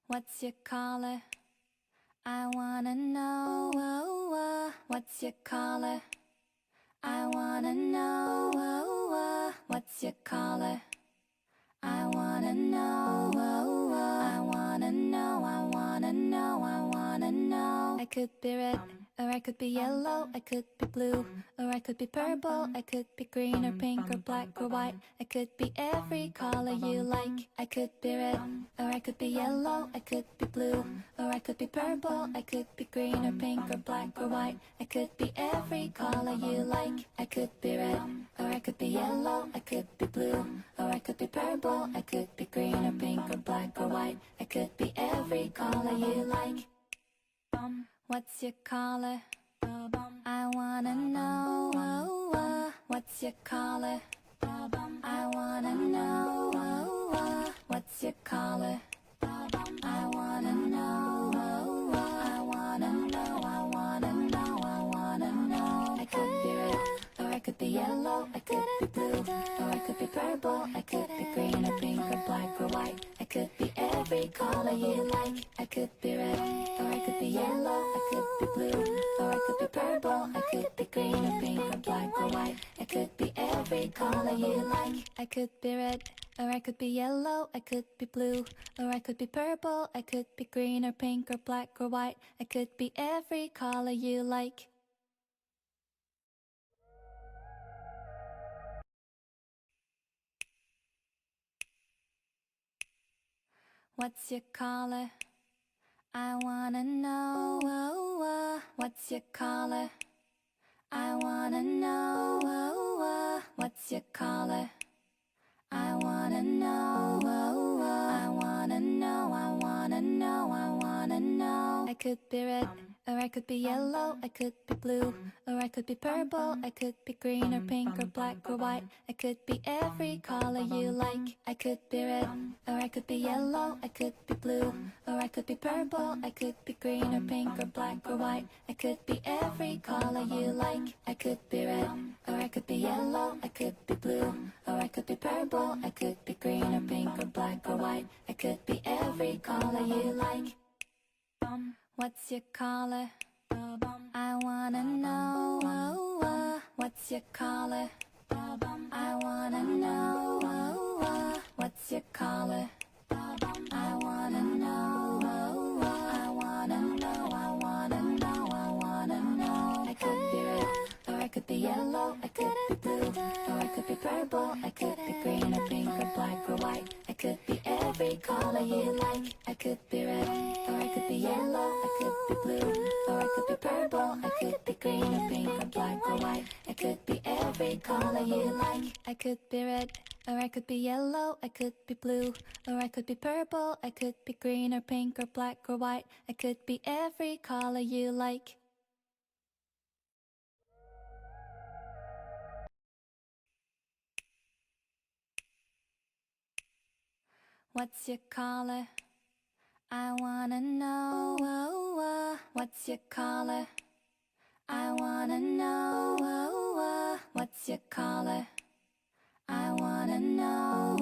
What's your color? I wanna know. What's your color? I wanna know. What's your color? I wanna know. I wanna know. I wanna know. I wanna know. I could be red, or I could be yellow. I could be blue, or I could be purple. I could be green or pink or black or white. I could be every color you like. I could be red, or I could be yellow. I could be blue, or I could be purple. I could be green or pink or black or white. I could be every color you like. I could be red, or I could be yellow. I could be blue, or I could be purple. I could be green or pink or black or white. I could be every color you like. What's your color? I wanna know. What's your color? I wanna know. What's your color? I wanna know. I wanna know. I wanna know. I wanna know. I could be red, or I could be yellow. I could be blue, or I could be purple. I could be green or pink or black or white. I could be every color you like. I could be red, or I could be yellow. I could be blue, or I could be purple. I could be green or pink or black or white. I could be every color you like. I could be red, or I could be yellow. I could be blue, or I could be purple. I could be green or pink or black or white. I could be every color you like. What's your color? I wanna know. What's your color? I wanna know. What's your color? I wanna know. I wanna know. I wanna know. I wanna know. I could be red, or I could be yellow. I could be blue, or I could be purple. I could be green or pink or black or white. I could be every color you like. I could be red, or I could be yellow. I could be blue, or I could be purple. I could be green or pink or black or white. I could be every color you like. I could be red, or I could be yellow. I could be blue, or I could be purple. I could be green or pink or black or white. I could be every color you like. What's your color? I wanna know. What's your color? I wanna know. What's your color? I wanna know. I wanna know. I wanna know. I wanna know. I could be red, or I could be yellow. I could be blue, or I could be purple. I could be green or pink or black or white. I could be every color you like. I could be red, or I could be yellow. I could be blue, or I could be purple. I could be green or pink or black or white. I could be every color you like. I could be red, or I could be yellow. I could be blue, or I could be purple. I could be green or pink or black or white. I could be every color you like. What's your color? I wanna know. What's your color? I wanna know. What's your color? I wanna know.